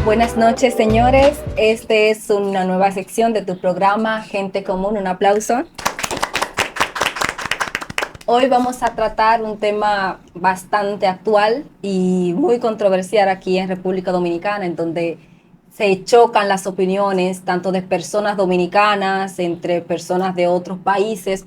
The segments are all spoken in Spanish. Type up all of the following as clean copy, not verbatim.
Buenas noches, señores. Este es una nueva sección de tu programa Gente Común. Un aplauso. Hoy vamos a tratar un tema bastante actual y muy controversial aquí en República Dominicana, en donde se chocan las opiniones tanto de personas dominicanas, entre personas de otros países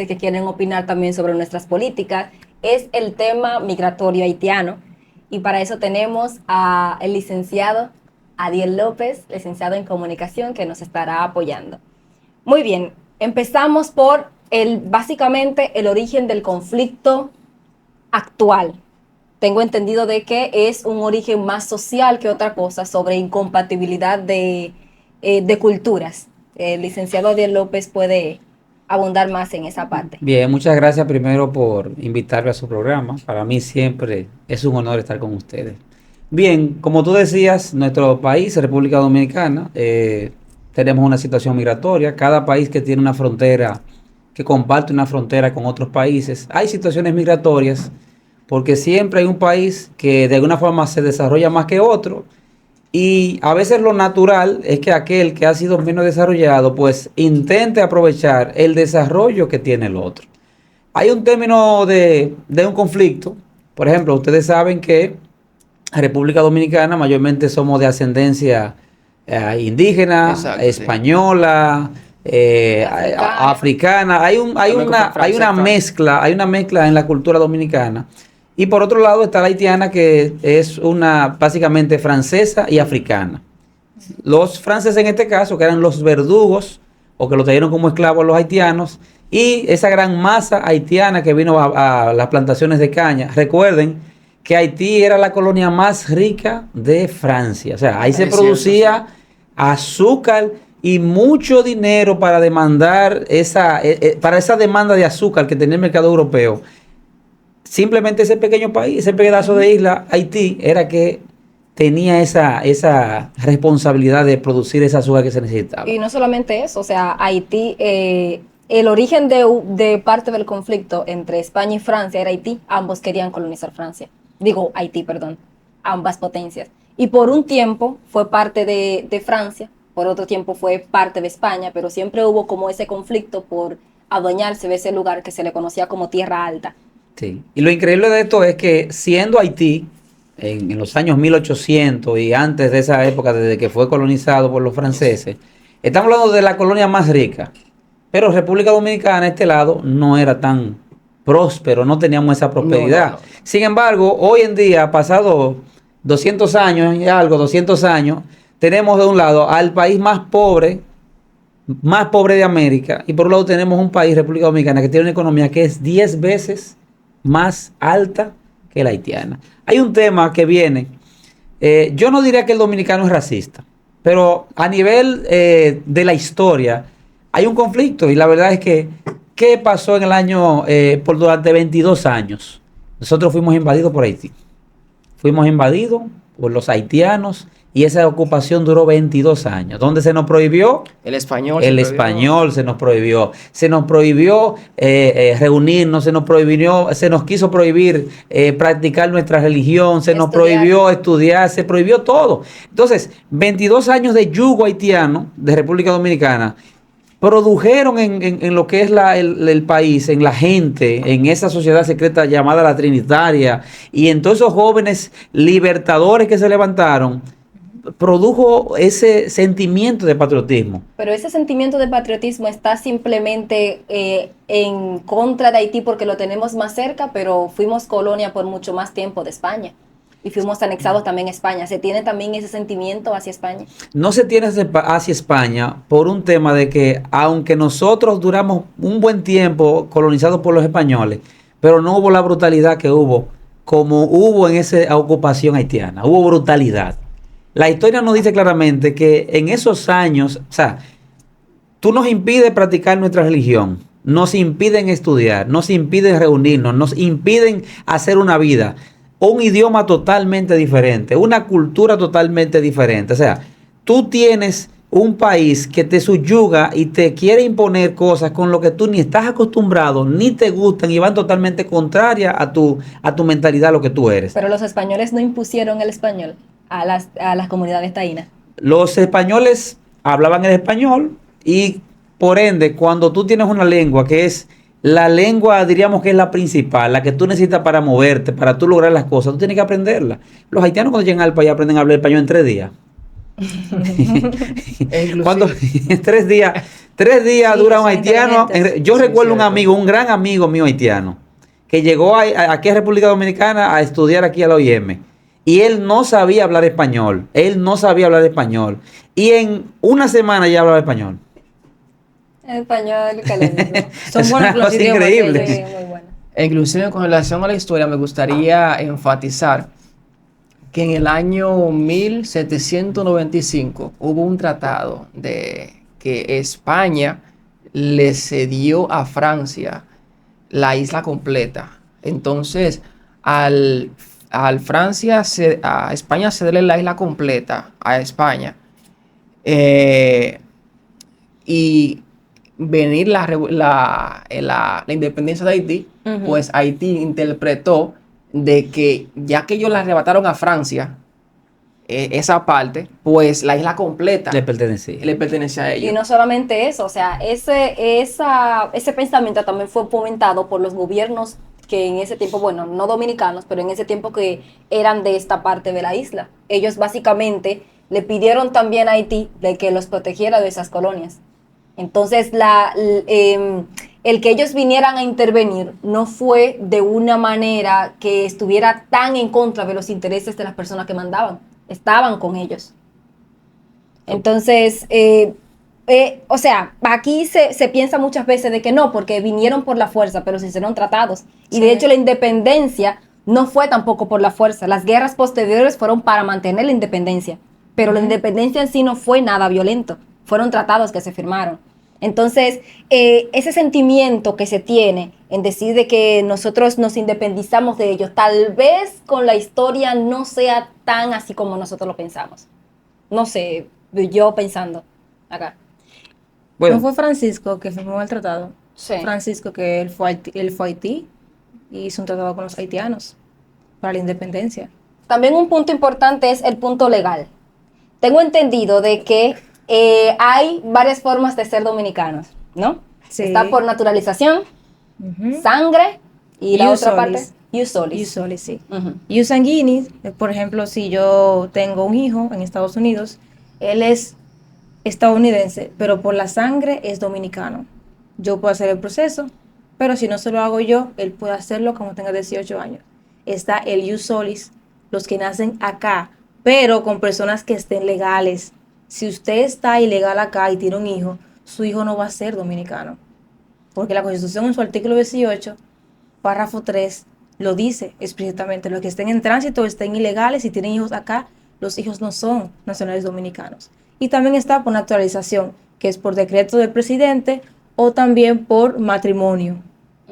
que quieren opinar también sobre nuestras políticas. Es el tema migratorio haitiano. Y para eso tenemos al licenciado Adiel López, licenciado en comunicación, que nos estará apoyando. Muy bien, empezamos por básicamente el origen del conflicto actual. Tengo entendido de que es un origen más social que otra cosa, sobre incompatibilidad de culturas. El licenciado Adiel López puede abundar más en esa parte. Bien, muchas gracias primero por invitarme a su programa. Para mí siempre es un honor estar con ustedes. Bien, como tú decías, nuestro país, República Dominicana, tenemos una situación migratoria. Cada país que tiene una frontera, que comparte una frontera con otros países, hay situaciones migratorias porque siempre hay un país que de alguna forma se desarrolla más que otro. Y a veces lo natural es que aquel que ha sido menos desarrollado, pues intente aprovechar el desarrollo que tiene el otro. Hay un término de un conflicto. Por ejemplo, ustedes saben que en República Dominicana mayormente somos de ascendencia indígena, Exacto, española, africana. Hay una mezcla en la cultura dominicana. Y por otro lado está la haitiana, que es básicamente francesa y africana. Los franceses en este caso, que eran los verdugos, o que los trajeron como esclavos los haitianos, y esa gran masa haitiana que vino a las plantaciones de caña. Recuerden que Haití era la colonia más rica de Francia. O sea, ahí se producía azúcar y mucho dinero para demandar para esa demanda de azúcar que tenía el mercado europeo. Simplemente ese pequeño país, ese pedazo de isla, Haití, era que tenía esa responsabilidad de producir esa azúcar que se necesitaba. Y no solamente eso, o sea, Haití, el origen de parte del conflicto entre España y Francia era Haití. Ambos querían colonizar Francia. Digo, Haití, perdón. Ambas potencias. Y por un tiempo fue parte de Francia, por otro tiempo fue parte de España, pero siempre hubo como ese conflicto por adueñarse de ese lugar que se le conocía como Tierra Alta. Sí. Y lo increíble de esto es que siendo Haití, en los años 1800 y antes de esa época, desde que fue colonizado por los franceses, estamos hablando de la colonia más rica. Pero República Dominicana, este lado, no era tan próspero, no teníamos esa prosperidad. No. Sin embargo, hoy en día, pasado 200 años y algo, 200 años, tenemos de un lado al país más pobre de América, y por un lado tenemos un país, República Dominicana, que tiene una economía que es 10 veces más alta que la haitiana. Hay un tema que viene, yo no diría que el dominicano es racista, pero a nivel de la historia hay un conflicto, y la verdad es que ¿qué pasó en el año, durante 22 años? Nosotros fuimos invadidos por Haití, fuimos invadidos por los haitianos, y esa ocupación duró 22 años. ¿Dónde se nos prohibió? El español. El español se nos prohibió. Se nos prohibió reunirnos, se nos quiso prohibir practicar nuestra religión, nos prohibió estudiar, se prohibió todo. Entonces, 22 años de yugo haitiano de República Dominicana produjeron en lo que es el país, en la gente, en esa sociedad secreta llamada la Trinitaria, y en todos esos jóvenes libertadores que se levantaron, produjo ese sentimiento de patriotismo. Pero ese sentimiento de patriotismo está simplemente en contra de Haití porque lo tenemos más cerca, pero fuimos colonia por mucho más tiempo de España. Y fuimos anexados también a España. ¿Se tiene también ese sentimiento hacia España? No se tiene hacia España por un tema de que, aunque nosotros duramos un buen tiempo colonizados por los españoles, pero no hubo la brutalidad que hubo, como hubo en esa ocupación haitiana. Hubo brutalidad. La historia nos dice claramente que en esos años, o sea, tú nos impides practicar nuestra religión, nos impiden estudiar, nos impiden reunirnos, nos impiden hacer una vida, un idioma totalmente diferente, una cultura totalmente diferente. O sea, tú tienes un país que te subyuga y te quiere imponer cosas con lo que tú ni estás acostumbrado, ni te gustan, y van totalmente contrarias a tu mentalidad, a lo que tú eres. Pero los españoles no impusieron el español. a las comunidades taínas. Los españoles hablaban el español y por ende, cuando tú tienes una lengua que es la lengua, diríamos que es la principal, la que tú necesitas para moverte, para tú lograr las cosas, tú tienes que aprenderla. Los haitianos cuando llegan al país aprenden a hablar español en 3 días. Cuando en 3 días, 3 días Sí, dura un son haitiano. inteligentes. Yo Sí, recuerdo un cierto. amigo, un gran amigo mío haitiano, que llegó aquí a República Dominicana a estudiar aquí a la OIM. Y él no sabía hablar español. Él no sabía hablar español. Y en una semana ya hablaba español. En español, calentito. Son Son buenos buenos una los cosa idiomas. increíble. Sí, muy bueno. E inclusive con relación a la historia, me gustaría enfatizar que en el año 1795 hubo un tratado de que España le cedió a Francia la isla completa. Entonces, al, a España cederle la isla completa a España, eh, y venir la independencia de Haití, Ujú. pues Haití interpretó de que ya que ellos le arrebataron a Francia esa parte, pues la isla completa Le pertenecía. le pertenece a Y ellos. no solamente eso, o sea, ese pensamiento también fue fomentado por los gobiernos que en ese tiempo, bueno, no dominicanos, pero en ese tiempo que eran de esta parte de la isla. Ellos básicamente le pidieron también a Haití de que los protegiera de esas colonias. Entonces, el que ellos vinieran a intervenir no fue de una manera que estuviera tan en contra de los intereses de las personas que mandaban. Estaban con ellos. Entonces, o sea, aquí se piensa muchas veces de que no, porque vinieron por la fuerza, pero se hicieron tratados. Y Sí. de hecho la independencia no fue tampoco por la fuerza. Las guerras posteriores fueron para mantener la independencia, pero la independencia en sí no fue nada violento. Fueron tratados que se firmaron. Entonces, ese sentimiento que se tiene en decir de que nosotros nos independizamos de ellos, tal vez con la historia no sea tan así como nosotros lo pensamos. No sé, yo pensando acá. ¿No Bueno, fue Francisco que firmó el tratado? Sí. Francisco, que él fue a Haití y hizo un tratado con los haitianos para la independencia. También un punto importante es el punto legal. Tengo entendido de que hay varias formas de ser dominicanos, ¿no? Sí. Está por naturalización, Ujú. sangre y la Ius otra parte, solis. ius solis. Ius solis, sí. Ujú. Ius sanguinis, por ejemplo, si yo tengo un hijo en Estados Unidos, él es estadounidense, pero por la sangre es dominicano. Yo puedo hacer el proceso, pero si no se lo hago yo, él puede hacerlo cuando tenga 18 años. Está el ius solis, los que nacen acá, pero con personas que estén legales. Si usted está ilegal acá y tiene un hijo, su hijo no va a ser dominicano. Porque la Constitución en su artículo 18, párrafo 3, lo dice explícitamente. Los que estén en tránsito, estén ilegales y tienen hijos acá, los hijos no son nacionales dominicanos. Y también está por naturalización, que es por decreto del presidente o también por matrimonio.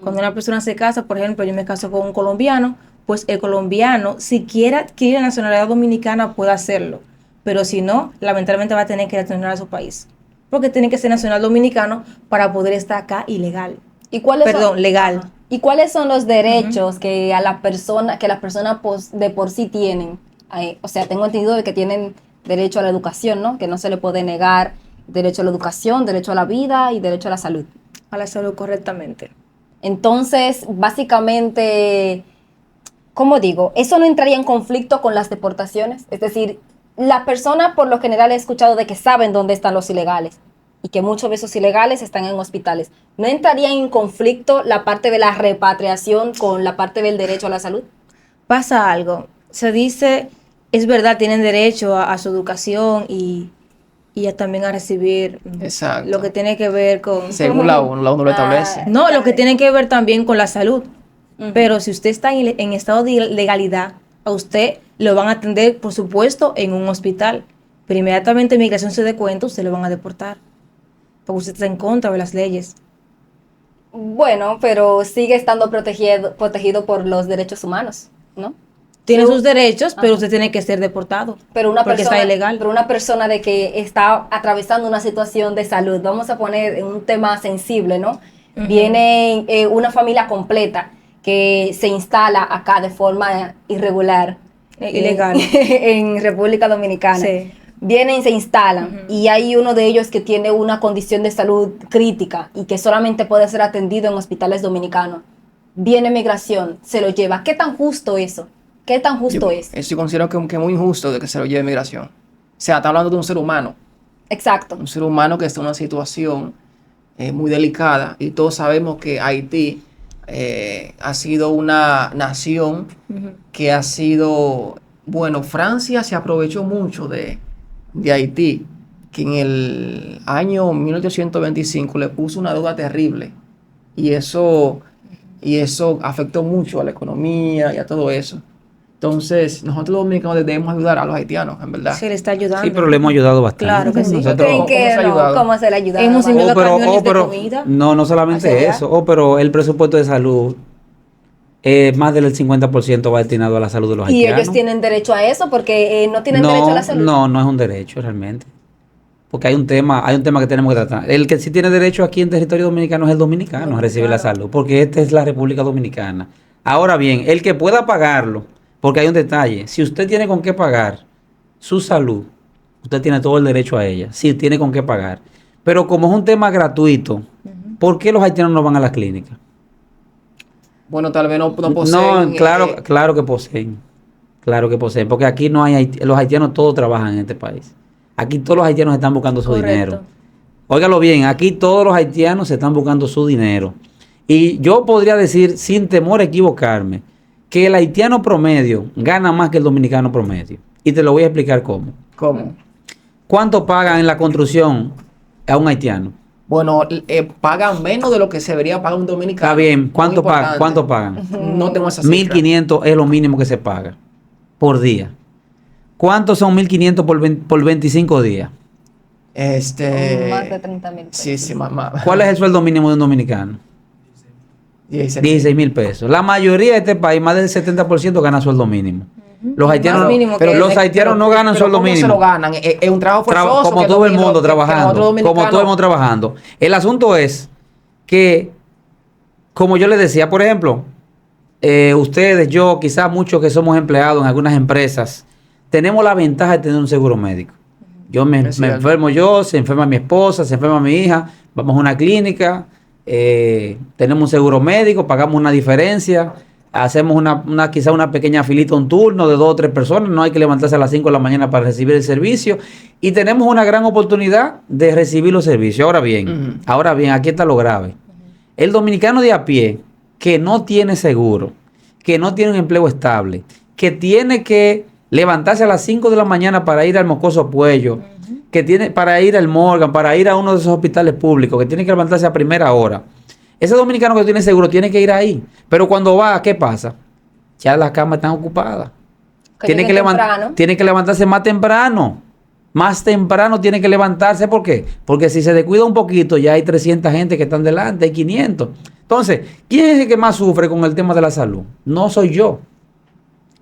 Cuando una persona se casa, por ejemplo, yo me caso con un colombiano, pues el colombiano, si quiere adquirir la nacionalidad dominicana, puede hacerlo. Pero si no, lamentablemente va a tener que retornar a su país. Porque tiene que ser nacional dominicano para poder estar acá ilegal. ¿Y cuáles Perdón, son? legal. Ajá. ¿Y cuáles son los derechos que a la persona, que las personas de por sí tienen? O sea, tengo entendido de que tienen derecho a la educación, ¿no? Que no se le puede negar derecho a la educación, derecho a la vida y derecho a la salud. A la salud correctamente. Entonces, básicamente, ¿cómo digo? Eso no entraría en conflicto con las deportaciones. Es decir, la persona por lo general he escuchado de que saben dónde están los ilegales y que muchos de esos ilegales están en hospitales. ¿No entraría en conflicto la parte de la repatriación con la parte del derecho a la salud? Pasa algo. Se dice, es verdad, tienen derecho a su educación y también a recibir Exacto. lo que tiene que ver con... Según la ONU lo establece. No, lo que tiene que ver también con la salud. Ujú. Pero si usted está en estado de legalidad, a usted lo van a atender, por supuesto, en un hospital. Pero inmediatamente migración se dé cuenta, usted lo van a deportar. Porque usted está en contra de las leyes. Bueno, pero sigue estando protegido por los derechos humanos, ¿no? Tiene Yo- sus derechos, pero Ajá. usted tiene que ser deportado. Pero una porque persona, está ilegal. pero una persona de que está atravesando una situación de salud, vamos a poner en un tema sensible, ¿no? Ujú. Viene una familia completa que se instala acá de forma irregular Ilegal. en República Dominicana. Sí. Vienen, se instalan y hay uno de ellos que tiene una condición de salud crítica y que solamente puede ser atendido en hospitales dominicanos. Viene migración, se lo lleva. ¿Qué tan justo eso? ¿Qué tan justo es? Eso yo considero que es muy injusto de que se lo lleve migración. O sea, está hablando de un ser humano. Exacto. Un ser humano que está en una situación muy delicada. Y todos sabemos que Haití ha sido una nación que ha sido... Bueno, Francia se aprovechó mucho de Haití, que en el año 1825 le puso una deuda terrible. Y eso afectó mucho a la economía y a todo eso. Entonces, nosotros los dominicanos debemos ayudar a los haitianos, en verdad. Se le está ayudando. Sí, pero le hemos ayudado bastante. Claro que sí. Nosotros- ¿Creen que ¿Cómo se ha no? ayudado? ¿Cómo se le ayuda? Hemos enviado pero, camiones de comida. no solamente hacia allá. eso, pero el presupuesto de salud, más del 50% va destinado a la salud de los Y haitianos. ellos tienen derecho a eso porque no tienen derecho a la salud. No es un derecho realmente. Porque hay un tema que tenemos que tratar. El que sí tiene derecho aquí en territorio dominicano es el dominicano a recibir la salud, porque esta es la República Dominicana. Ahora bien, el que pueda pagarlo, porque hay un detalle, si usted tiene con qué pagar su salud, usted tiene todo el derecho a ella, si tiene con qué pagar. Pero como es un tema gratuito, ¿por qué los haitianos no van a las clínicas? Bueno, tal vez no poseen... No, claro que poseen. Claro que poseen. Porque aquí no hay los haitianos todos trabajan en este país. Aquí todos los haitianos están buscando su Correcto. dinero. Óigalo bien, aquí todos los haitianos se están buscando su dinero. Y yo podría decir, sin temor a equivocarme, que el haitiano promedio gana más que el dominicano promedio. Y te lo voy a explicar cómo. ¿Cómo? ¿Cuánto pagan en la construcción a un haitiano? Bueno, pagan menos de lo que se debería pagar un dominicano. Está bien, Muy ¿cuánto importante. pagan? No tengo esa cifra. 1.500 es lo mínimo que se paga por día. ¿Cuántos son 1.500 por 25 días? Más de 30,000 pesos. Sí, mamá. ¿Cuál es el sueldo mínimo de un dominicano? 16,000 pesos. La mayoría de este país, más del 70% gana sueldo mínimo. Los haitianos, Más mínimo pero que- los haitianos no ganan sueldo ¿cómo mínimo. se lo ganan? Es un trabajo forzoso. Como que todo el domino- mundo que nosotros trabajando. Como dominicanos- todo el mundo trabajando. El asunto es que, como yo les decía, por ejemplo, ustedes, yo, quizás muchos que somos empleados en algunas empresas, tenemos la ventaja de tener un seguro médico. Yo me Es cierto. enfermo yo, se enferma mi esposa, se enferma mi hija, vamos a una clínica, tenemos un seguro médico, pagamos una diferencia, hacemos quizá una pequeña filita, un turno de 2 o 3 personas, no hay que levantarse a las 5 de la mañana para recibir el servicio y tenemos una gran oportunidad de recibir los servicios. Ahora bien, aquí está lo grave. El dominicano de a pie que no tiene seguro, que no tiene un empleo estable, que tiene que levantarse a las 5 de la mañana para ir al Moscoso Puello, que tiene para ir al Morgan, para ir a uno de esos hospitales públicos, que tiene que levantarse a primera hora. Ese dominicano que tiene seguro tiene que ir ahí. Pero cuando va, ¿qué pasa? Ya las camas están ocupadas. Tiene que, temprano. tiene que levantarse más temprano. Más temprano tiene que levantarse. ¿Por qué? Porque si se descuida un poquito, ya hay 300 gente que están delante, hay 500. Entonces, ¿quién es el que más sufre con el tema de la salud? No soy yo.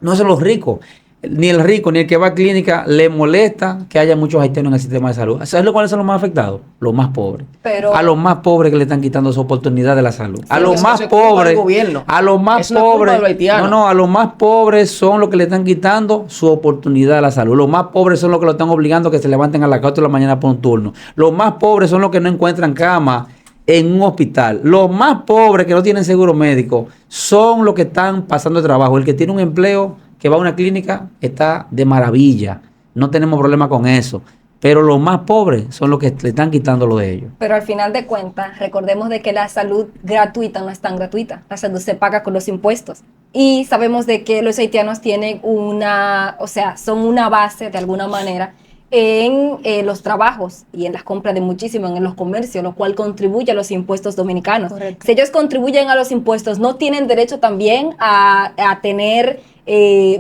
No son los ricos. Ni el rico ni el que va a clínica le molesta que haya muchos haitianos en el sistema de salud. ¿Sabes cuáles son los más afectados? Los más pobres. Pero- a los más pobres que le están quitando su oportunidad de la salud. A pero los eso más es culpa pobres. del gobierno. A los más Eso no es culpa pobres. de los haitianos. No, a los más pobres son los que le están quitando su oportunidad de la salud. Los más pobres son los que lo están obligando a que se levanten a las 4 de la mañana por un turno. Los más pobres son los que no encuentran cama en un hospital. Los más pobres que no tienen seguro médico son los que están pasando de trabajo. El que tiene un empleo, que va a una clínica, está de maravilla. No tenemos problema con eso. Pero los más pobres son los que le están quitando lo de ellos. Pero al final de cuentas, recordemos de que la salud gratuita no es tan gratuita. La salud se paga con los impuestos. Y sabemos de que los haitianos tienen son una base de alguna manera en los trabajos y en las compras de muchísimo, en los comercios, lo cual contribuye a los impuestos dominicanos. Correcto. Si ellos contribuyen a los impuestos, ¿no tienen derecho también a tener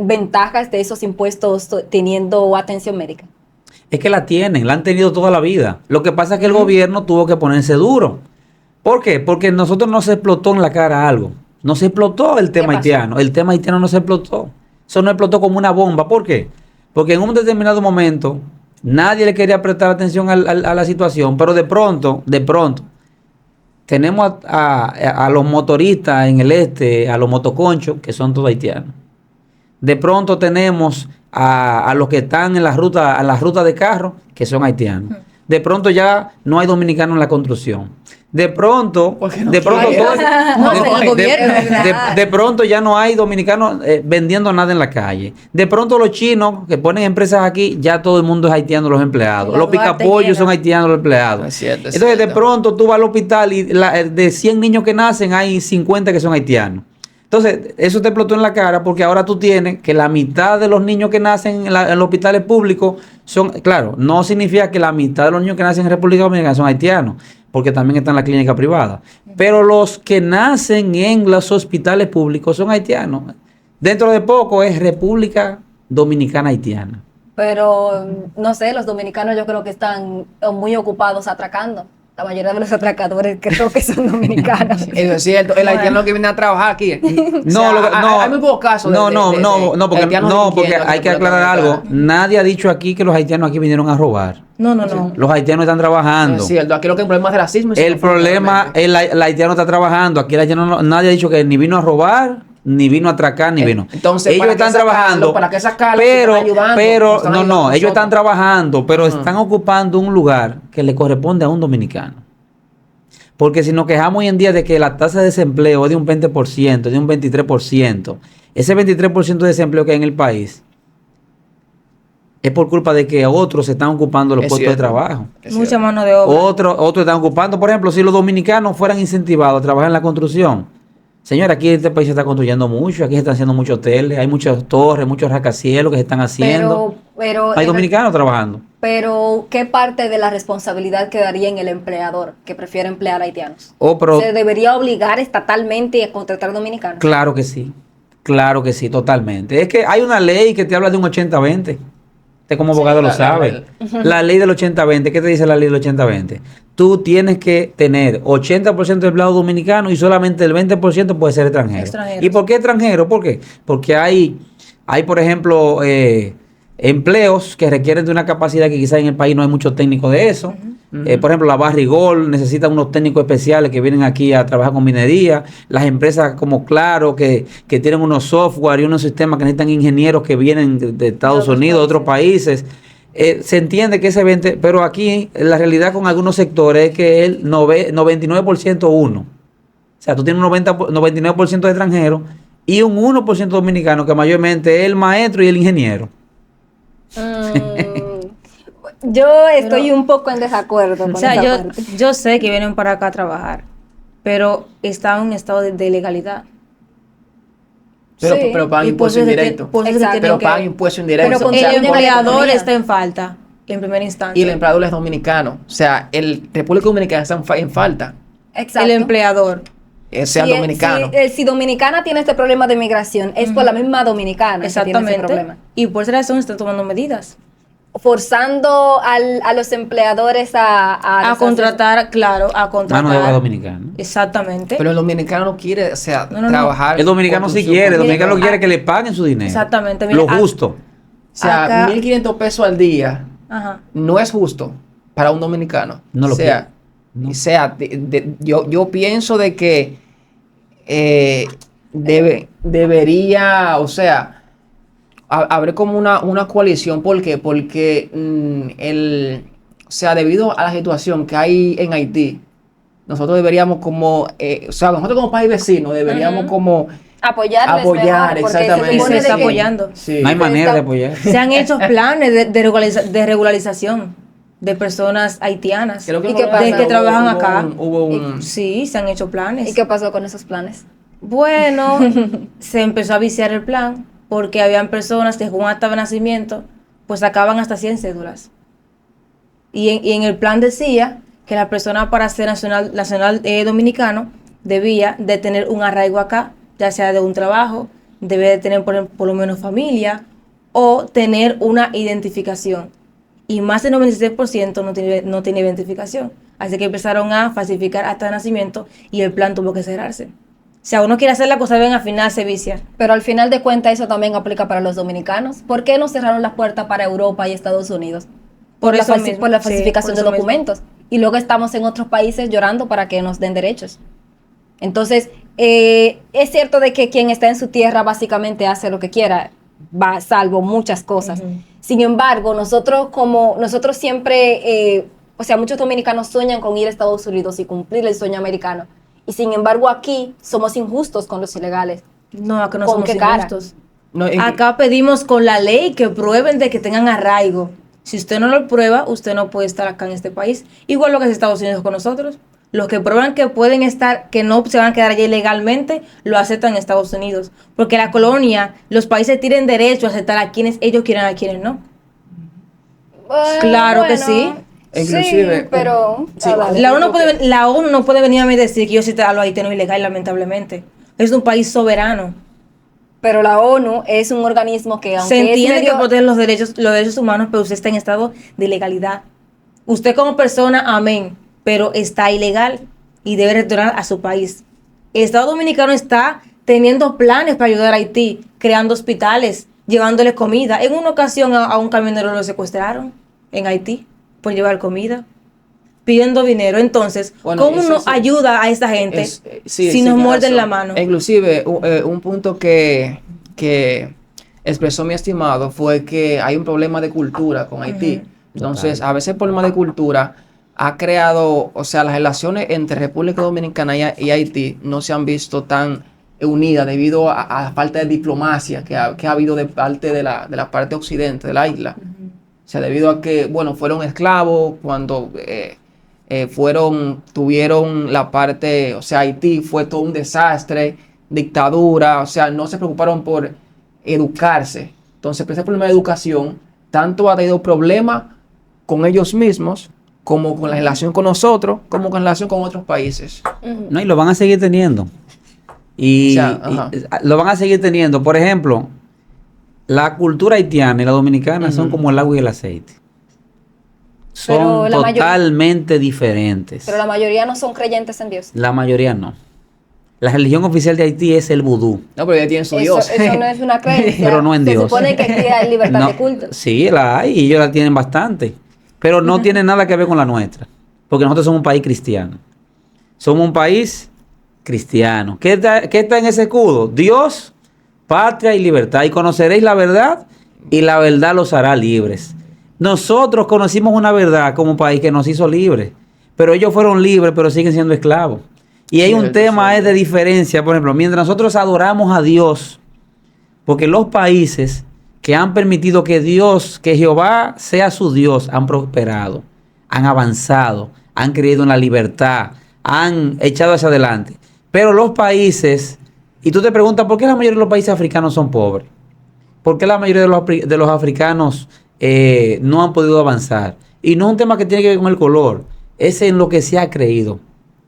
ventajas de esos impuestos teniendo atención médica? Es que la tienen, la han tenido toda la vida. Lo que pasa es que el gobierno tuvo que ponerse duro. ¿Por qué? Porque nosotros no se explotó en la cara algo. No se explotó el tema pasó? haitiano. El tema haitiano no se explotó. Eso no explotó como una bomba. ¿Por qué? Porque en un determinado momento nadie le quería prestar atención a la situación, pero de pronto, tenemos a los motoristas en el este, a los motoconchos, que son todos haitianos. De pronto tenemos a los que están en las rutas de carro, que son haitianos. De pronto ya no hay dominicanos en la construcción. De pronto, Porque no de pronto, quieren. No, el gobierno. de pronto ya no hay dominicanos vendiendo nada en la calle. De pronto los chinos que ponen empresas aquí, ya todo el mundo es haitiano, los empleados. La Los Duarte picapollos llena. son haitianos, los empleados. Es cierto, es Entonces de cierto. pronto tú vas al hospital y de 100 niños que nacen hay 50 que son haitianos. Entonces, eso te explotó en la cara porque ahora tú tienes que la mitad de los niños que nacen en los hospitales públicos son, claro, no significa que la mitad de los niños que nacen en República Dominicana son haitianos, porque también están en la clínica privada. Pero los que nacen en los hospitales públicos son haitianos. Dentro de poco es República Dominicana Haitiana. Pero, no sé, los dominicanos yo creo que están muy ocupados atracando. La mayoría de los atracadores creo que son dominicanos. Eso es cierto. El haitiano que viene a trabajar aquí. Hay muy pocos casos. Porque hay que aclarar algo. Nadie ha dicho aquí que los haitianos aquí vinieron a robar. No. Los haitianos están No trabajando. es cierto. Aquí lo que el problema es de racismo. y El xenofobia, problema, realmente. el haitiano está trabajando. Aquí el haitiano nadie ha dicho que ni vino a robar, ni vino a atracar, ni vino. Entonces, ellos ¿para qué están sacarlo? trabajando. ¿Para qué sacarlo? Pero, Si están ayudando, pero, están no, ayudando a ellos están nosotros. trabajando, pero Ajá. están ocupando un lugar que le corresponde a un dominicano. Porque si nos quejamos hoy en día de que la tasa de desempleo es de un 20%, de un 23%, ese 23% de desempleo que hay en el país es por culpa de que otros se están ocupando los Es puestos de cierto. trabajo. Es Mucha cierto. mano de obra. Otros están ocupando, por ejemplo, si los dominicanos fueran incentivados a trabajar en la construcción. Señora, aquí este país se está construyendo mucho, aquí se están haciendo muchos hoteles, hay muchas torres, muchos rascacielos que se están haciendo. Pero, Hay dominicanos trabajando. pero, ¿qué parte de la responsabilidad quedaría en el empleador que prefiere emplear haitianos? Pero ¿Se debería obligar estatalmente a contratar dominicanos? claro que sí, totalmente. Es que hay una ley que te habla de un 80-20. Usted como abogado lo sabe. La ley del 80-20, ¿qué te dice la ley del 80-20? Tú tienes que tener 80% de empleados dominicanos y solamente el 20% puede ser extranjero. Extranjeros. ¿Y por qué extranjero? ¿Por qué? Porque hay por ejemplo, empleos que requieren de una capacidad que quizás en el país no hay muchos técnicos de eso. Por ejemplo, la Barrigol necesita unos técnicos especiales que vienen aquí a trabajar con minería. Las empresas como Claro, que tienen unos software y unos sistemas que necesitan ingenieros que vienen de Estados Unidos, de otros países. Se entiende que ese 20%, pero aquí la realidad con algunos sectores es que el 99% uno. O sea, tú tienes un 99% de extranjeros y un 1% dominicano, que mayormente es el maestro y el ingeniero. Yo estoy un poco en desacuerdo con O sea, esa parte. yo sé que vienen para acá a trabajar, pero están en un estado de ilegalidad. Pero, Sí. pero pagan Y por impuestos eso se indirectos. por eso se Exacto. Pero tienen pagan que... impuestos indirectos. Pero O sea, con- El de la empleador economía. está en falta, en primera instancia. y el empleador es dominicano. O sea, el República Dominicana está en falta. Exacto. El empleador. Sea dominicano. Si Dominicana tiene este problema de migración, es por la misma dominicana que tiene ese Exactamente. problema. Y por esa razón están tomando medidas. Forzando a los empleadores a A contratar, claro, a contratar. Mano de obra dominicana. Exactamente. Pero el dominicano no quiere, o sea, No. trabajar. El dominicano sí construcción, quiere, el construcción. dominicano quiere que le paguen su dinero. Exactamente, Lo mira, justo. O sea, Acá- 1.500 pesos al día Ajá. no es justo para un dominicano. No lo o sea, quiere. No. o sea, yo pienso de que debería, o sea, haber como una coalición. ¿Por qué? Porque o sea, debido a la situación que hay en Haití, nosotros deberíamos como, o sea, nosotros como país vecino deberíamos como apoyarles apoyar, mejor, porque exactamente. se Y supone se está de que- apoyando. Sí. No hay manera de está- apoyar. Se han hecho planes de regularización de personas haitianas Creo que ¿Y qué hubo- pasa? que trabajan acá. Hubo un Sí, se han hecho planes. ¿Y qué pasó con esos planes? Bueno, se empezó a viciar el plan porque habían personas que con un acta de nacimiento pues sacaban hasta 100 cédulas. Y en el plan decía que la persona para ser nacional dominicano debía de tener un arraigo acá, ya sea de un trabajo, debe de tener por lo menos familia o tener una identificación. Y más del 96% no tiene identificación. Así que empezaron a falsificar acta de nacimiento y el plan tuvo que cerrarse. Si a uno quiere hacer la cosa bien, al final se vicia. Pero al final de cuentas eso también aplica para los dominicanos. ¿Por qué no cerraron las puertas para Europa y Estados Unidos? Por eso la mismo. por la Sí, falsificación por de eso mismo. documentos. Y luego estamos en otros países llorando para que nos den derechos. Entonces, es cierto de que quien está en su tierra básicamente hace lo que quiera. salvo muchas cosas. Ujú. Sin embargo, nosotros siempre, o sea, muchos dominicanos sueñan con ir a Estados Unidos y cumplir el sueño americano. Y sin embargo, aquí somos injustos con los ilegales. No, acá no ¿Con somos qué cara? injustos. No, Acá pedimos con la ley que prueben de que tengan arraigo. Si usted no lo prueba, usted no puede estar acá en este país. Igual lo que hace Estados Unidos con nosotros. Los que prueban que pueden estar, que no se van a quedar allí ilegalmente, lo aceptan en Estados Unidos. Porque la colonia, los países tienen derecho a aceptar a quienes ellos quieran, a quienes no. Claro que sí. Inclusive, sí, pero... sí, dale. La ONU no puede venir a mí y decir que yo soy a los haitianos ilegal, lamentablemente. Es un país soberano. Pero la ONU es un organismo que, aunque Se es entiende medio- que protege los derechos humanos, pero usted está en estado de ilegalidad. Usted como persona, amén, pero está ilegal y debe retornar a su país. El Estado Dominicano está teniendo planes para ayudar a Haití, creando hospitales, llevándole comida. En una ocasión a un camionero lo secuestraron en Haití por llevar comida, pidiendo dinero. Entonces, Bueno, ¿cómo eso uno sí. ayuda a esa gente Sí, si sí, nos tiene muerden razón. la mano? Inclusive, un punto que expresó mi estimado fue que hay un problema de cultura con Haití. Ujú. Entonces, Total. a veces el problema de cultura ha creado, o sea, las relaciones entre República Dominicana y Haití no se han visto tan unidas debido a la falta de diplomacia que ha habido de parte de la parte occidente de la isla. O sea, debido a que, bueno, fueron esclavos cuando tuvieron la parte, o sea, Haití fue todo un desastre, dictadura, o sea, no se preocuparon por educarse. Entonces, ese problema de educación, tanto ha tenido problemas con ellos mismos, como con la relación con nosotros, como con la relación con otros países. Ujú. No, y lo van a seguir teniendo. Y, O sea, ajá. lo van a seguir teniendo. Por ejemplo, la cultura haitiana y la dominicana son Ujú. como el agua y el aceite. Pero Son la mayoría- totalmente diferentes. Pero la mayoría no son creyentes en Dios. La mayoría no. La religión oficial de Haití es el vudú. No, pero ya tienen su Eso, Dios. eso no es una creencia. Pero no en Se Dios. supone que aquí hay libertad No, de culto. sí, la hay y ellos la tienen bastante. Pero no tiene nada que ver con la nuestra. Porque nosotros somos un país cristiano. Somos un país cristiano. ¿Qué está en ese escudo? Dios, patria y libertad. Y conoceréis la verdad y la verdad los hará libres. Nosotros conocimos una verdad como país que nos hizo libres. Pero ellos fueron libres, pero siguen siendo esclavos. Y hay un Cierto, tema cierto. de diferencia. Por ejemplo, mientras nosotros adoramos a Dios, porque los países que han permitido que Dios, que Jehová sea su Dios, han prosperado, han avanzado, han creído en la libertad, han echado hacia adelante. Pero los países, y tú te preguntas, ¿por qué la mayoría de los países africanos son pobres? ¿Por qué la mayoría de los africanos no han podido avanzar? Y no es un tema que tiene que ver con el color, es en lo que se ha creído.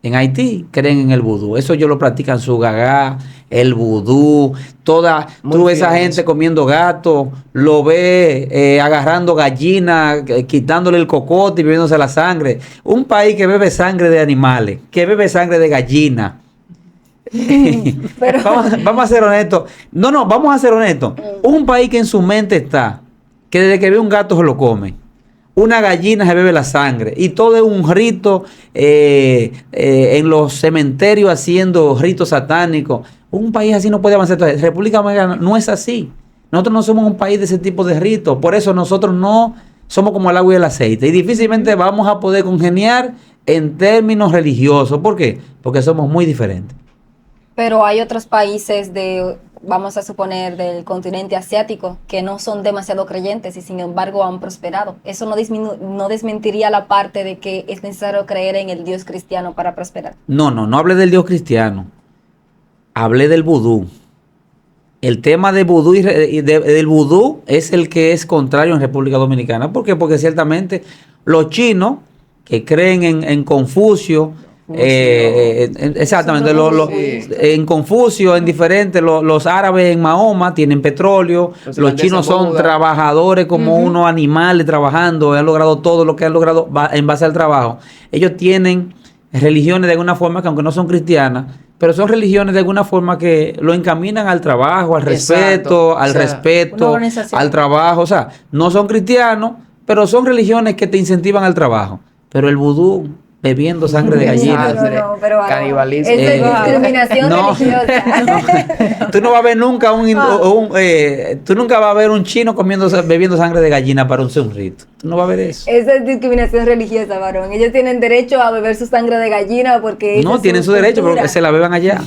En Haití creen en el vudú. Eso ellos lo practican su gagá, el vudú, Muy tú ves a fieles. gente comiendo gato, lo ves agarrando gallinas, quitándole el cocote y bebiéndose la sangre. Un país que bebe sangre de animales, que bebe sangre de gallina. Pero- vamos a ser honestos. No, vamos a ser honestos. Un país que en su mente está, que desde que ve un gato se lo come. Una gallina se bebe la sangre. Y todo es un rito en los cementerios haciendo ritos satánicos. Un país así no puede avanzar. Entonces, República Dominicana no es así. Nosotros no somos un país de ese tipo de ritos. Por eso nosotros no somos como el agua y el aceite. Y difícilmente vamos a poder congeniar en términos religiosos. ¿Por qué? Porque somos muy diferentes. Pero hay otros países vamos a suponer, del continente asiático que no son demasiado creyentes y sin embargo han prosperado. Eso no desmentiría la parte de que es necesario creer en el Dios cristiano para prosperar. No hablé del Dios cristiano. Hablé del vudú. El tema de vudú del vudú es el que es contrario en República Dominicana. ¿Por qué? Porque ciertamente los chinos que creen en Confucio, exactamente, en Confucio, en diferentes, los árabes en Mahoma tienen petróleo, los irlandeses chinos son Buda. trabajadores como unos animales trabajando, han logrado todo lo que han logrado en base al trabajo. Ellos tienen religiones de alguna forma que aunque no son cristianas, pero son religiones de alguna forma que lo encaminan al trabajo, al respeto, Exacto. al O sea, una respeto, organización. al trabajo. O sea, no son cristianos, pero son religiones que te incentivan al trabajo. Pero el vudú bebiendo sangre de gallina. No, pero Canibalismo. esa es discriminación no. religiosa. Tú no vas a ver nunca tú nunca vas a ver un chino bebiendo sangre de gallina para un rito. Tú no vas a ver eso. Esa es discriminación religiosa, varón. Ellos tienen derecho a beber su sangre de gallina porque No, esa es tienen su derecho, cultura. porque se la beban allá.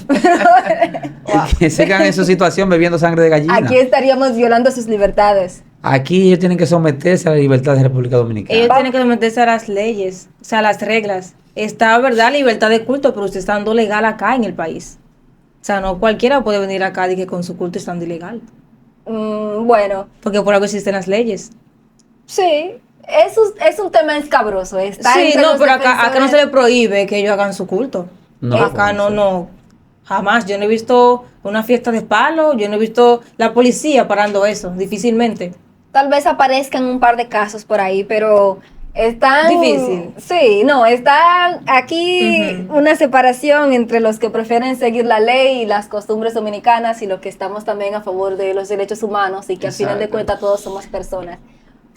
Que sigan en su situación bebiendo sangre de gallina. Aquí estaríamos violando sus libertades. Aquí ellos tienen que someterse a la libertad de República Dominicana. Ellos tienen que someterse a las leyes, o sea, a las reglas. Está, ¿verdad?, libertad de culto, pero usted estando legal acá en el país. O sea, no cualquiera puede venir acá y que con su culto estando ilegal. Bueno, Porque por algo existen las leyes. sí. Eso es un tema escabroso. Está Sí, entre no, los pero acá no se defensores. le prohíbe que ellos hagan su culto. No, Acá ¿cómo no. Jamás. Yo no he visto una fiesta de palo, yo no he visto la policía parando eso, difícilmente. Tal vez aparezcan un par de casos por ahí, pero están... Difícil. Sí, no, está aquí una separación entre los que prefieren seguir la ley y las costumbres dominicanas y los que estamos también a favor de los derechos humanos y que al final de Exacto. cuentas todos somos personas.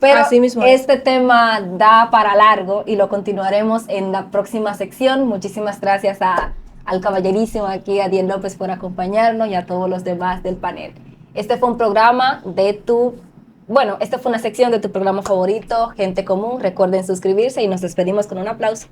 Pero Así mismo es. este tema da para largo y lo continuaremos en la próxima sección. Muchísimas gracias al caballerísimo aquí, a Diego López, por acompañarnos y a todos los demás del panel. Este fue un programa esta fue una sección de tu programa favorito, Gente Común. Recuerden suscribirse y nos despedimos con un aplauso.